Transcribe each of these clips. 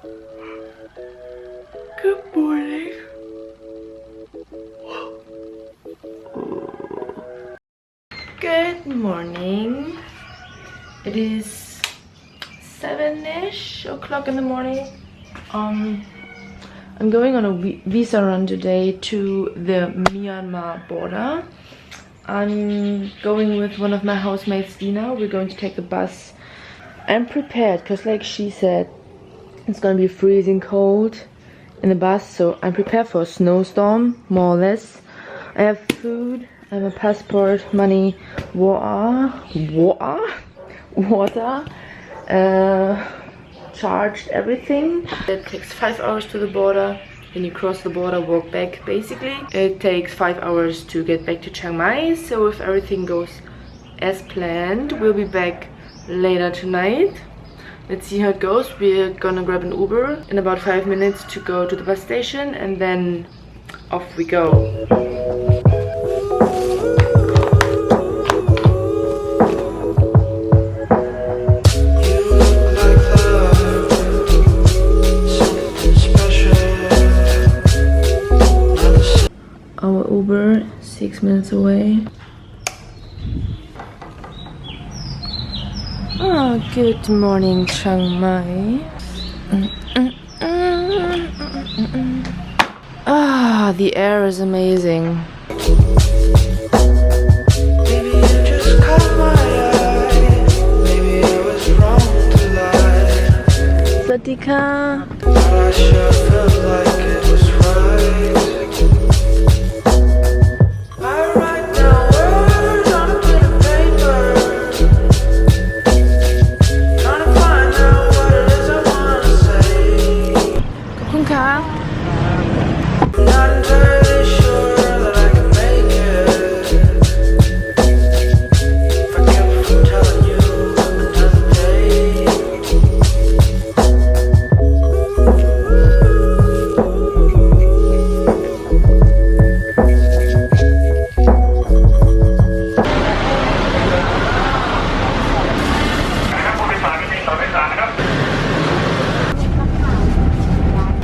Good morning. Good morning. It is 7-ish o'clock in the morning. I'm going on a visa run today to the Myanmar border. I'm going with one of my housemates, Dina. We're going to take the bus. I'm prepared because, like she said, it's gonna be freezing cold in the bus, so I'm prepared for a snowstorm, more or less. I have food, I have a passport, money, water, charged everything. It takes 5 hours to the border. Then you cross the border, walk back. Basically, it takes 5 hours to get back to Chiang Mai. So if everything goes as planned, we'll be back later tonight. Let's see how it goes. We're gonna grab an Uber in about 5 minutes to go to the bus station, and then off we go. Our Uber, 6 minutes away. Oh, good morning, Chiang Mai. Ah, the air is amazing. Maybe you just caught my eye. Maybe I was wrong to lie. Sawadika. But I sure felt like it was right.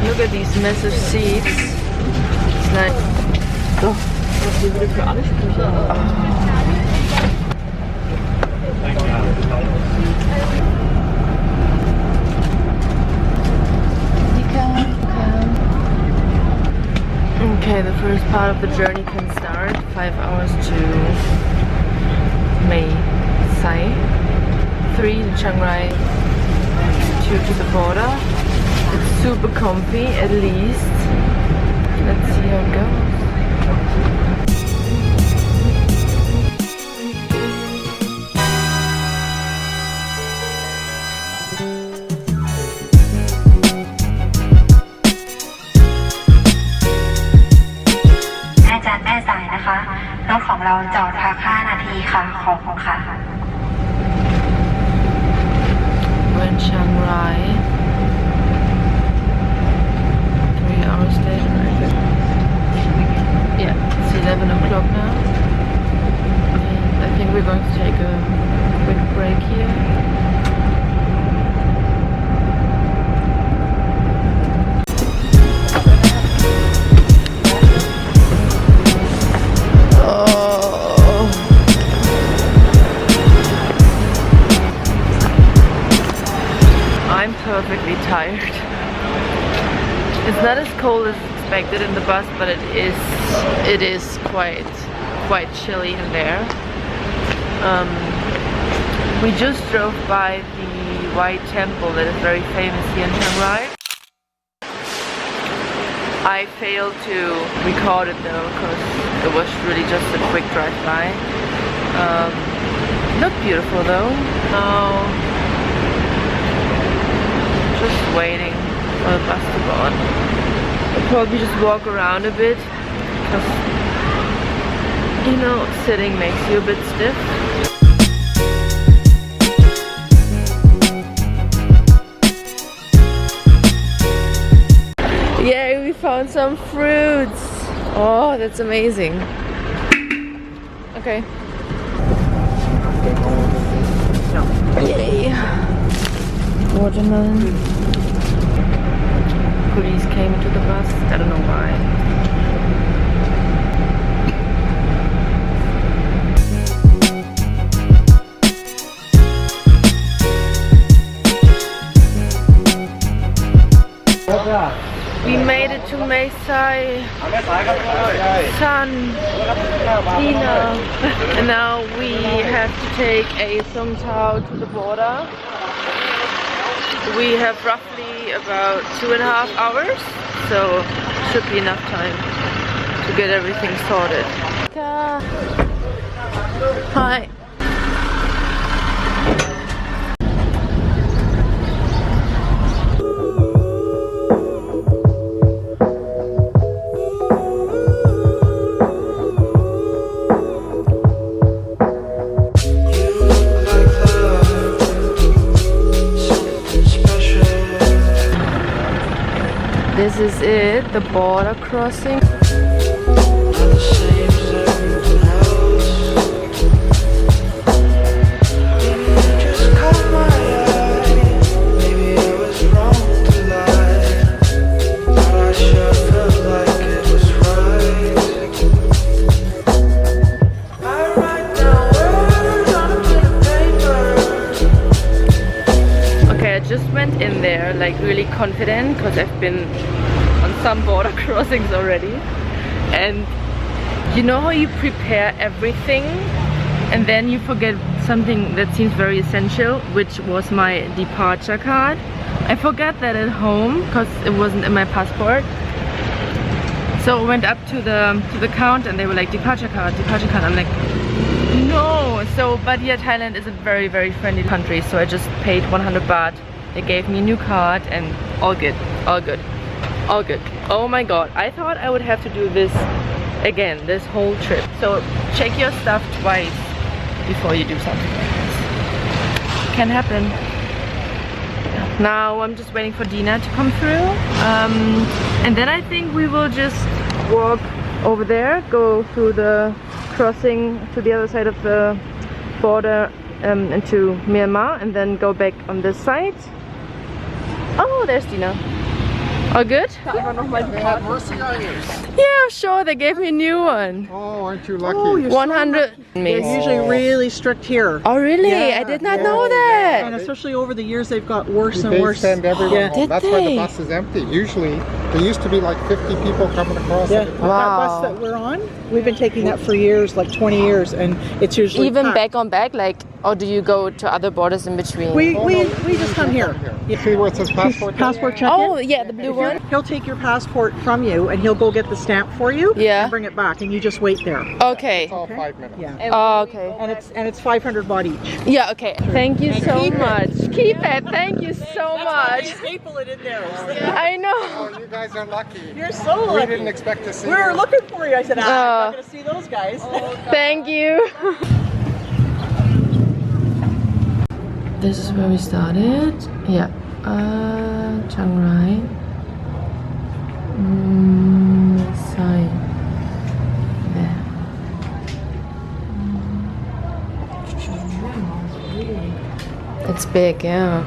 Look at these massive seats. It's nice. Oh. Okay, the first part of the journey can start. 5 hours to Mae Sai, 3 to Chiang Rai, 2 to the border. It's super comfy, at least. Let's see how it goes. Mae Sai นะคะ รถของเราจอดพัก 5 นาทีค่ะ ขอบคุณค่ะ We're in Chiang Rai. 3 hours later, yeah, it's 11 o'clock now. And I think we're going to take a quick break here. I'm perfectly tired. It's not as cold as expected in the bus, but it is quite chilly in there. We just drove by the White Temple that is very famous here in Chiang Rai. I failed to record it though, because it was really just a quick drive by. Looked beautiful though. Just waiting for the bus to go on. I'll probably just walk around a bit, because, you know, sitting makes you a bit stiff. Yay, we found some fruits! Oh, that's amazing. Okay. Yay! Watermelon. came into the bus. I don't know why. We made it to Mae Sai, San, Dina, and now we have to take a Songtao to the border. We have roughly about 2.5 hours, so should be enough time to get everything sorted. Hi. This is it, the border crossing. Okay, I just went in there like really confident because I've been on some border crossings already, and you know how you prepare everything and then you forget something that seems very essential, which was my departure card. I forgot that at home because it wasn't in my passport. So I went up to the counter and they were like, departure card, departure card. I'm like, no. So but yeah, Thailand is a very, very friendly country, so I just paid 100 baht. They gave me a new card and all good, all good, all good. Oh my god, I thought I would have to do this again, this whole trip. So check your stuff twice before you do something like this. Can happen. Now I'm just waiting for Dina to come through, and then I think we will just walk over there, go through the crossing to the other side of the border into Myanmar, and then go back on this side. Oh, there's Dina. All good? They had mercy on you. Yeah, sure. They gave me a new one. Oh, aren't you lucky? Oh, you're 100. They're usually really strict here. Oh, really? Yeah, I did not yeah. know that. And especially over the years, they've got worse and They worse. send everyone Yeah. home. Did That's why they? the bus is empty. Usually, there used to be like 50 people coming across. Yeah, at a time. Wow. that bus that we're on, we've been taking that for years, like 20 years, and it's usually Even packed. back on back, like, or do you go to other borders in between? We Oh, no, just come here. You see where it says passport? Passport check-in. Oh, yeah, the blue one. He'll take your passport from you, and he'll go get the stamp for you. Yeah. And bring it back, and you just wait there. Okay. It's all 5 minutes. Yeah. Oh, okay. And it's 500 baht each. Yeah, okay. Thank you so much. Keep it. Thank you so much. Staple it in there. I know. Oh, you guys are lucky. You're so We lucky. didn't expect to see We were you. looking for you. I said, I'm not Oh. going to see those guys. Thank you. This is where we started. Yeah. Chiang Rai. Mae Sai. There. It's big, yeah.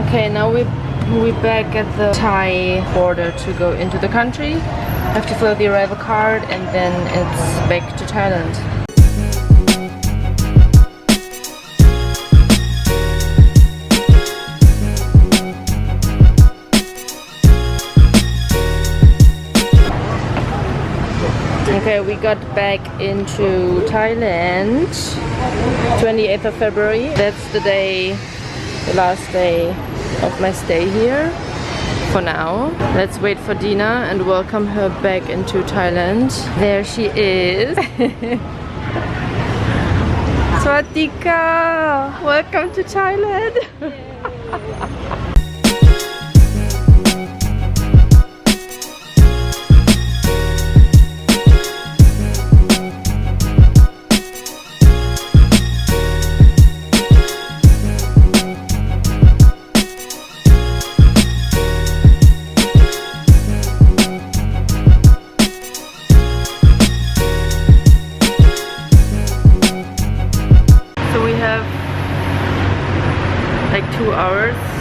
Okay, now we're back at the Thai border to go into the country. Have to fill out the arrival card and then it's back to Thailand. Okay, we got back into Thailand 28th of February. That's the day, the last day of my stay here for now. Let's wait for Dina and welcome her back into Thailand. There she is. Swatika! Welcome to Thailand.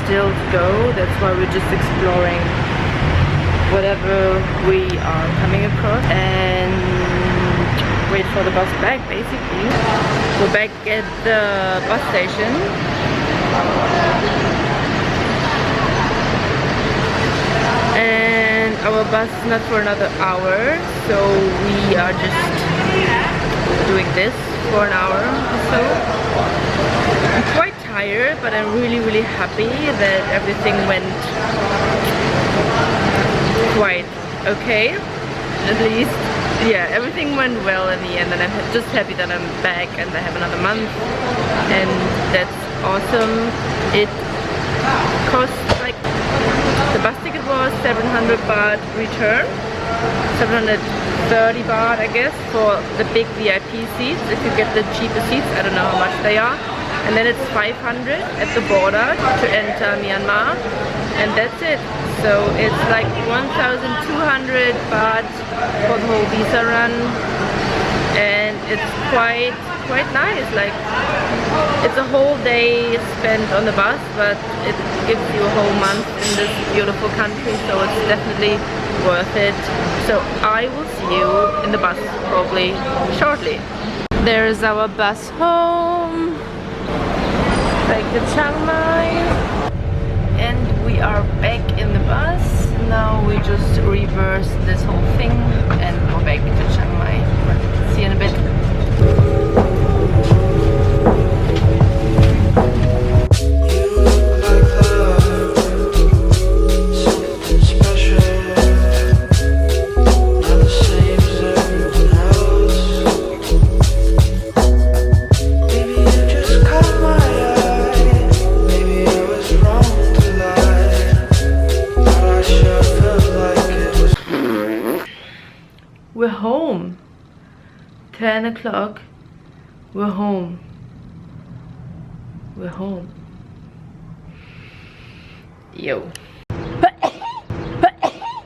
still to go. That's why we're just exploring whatever we are coming across and wait for the bus back, basically. We're back at the bus station. And our bus is not for another hour, so we are just doing this for an hour or so. I'm quite tired, but I'm really happy that everything went quite okay, at least. Yeah, everything went well in the end, and I'm just happy that I'm back and I have another month, and that's awesome. It cost like, the bus ticket was 700 baht return, 730 baht I guess for the big VIP seats. If you get the cheaper seats, I don't know how much they are. And then it's 500 at the border to enter Myanmar, and that's it. So it's like 1,200 baht for the whole visa run, and it's quite nice. Like, it's a whole day spent on the bus, but it gives you a whole month in this beautiful country, so it's definitely worth it. So I will see you in the bus probably shortly. There's our bus home. Back to Chiang Mai, and we are back in the bus. Now we just reverse this whole thing and go back to Chiang Mai. See you in a bit. We're home. 10 o'clock. We're home. We're home. Yo.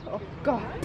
Oh God.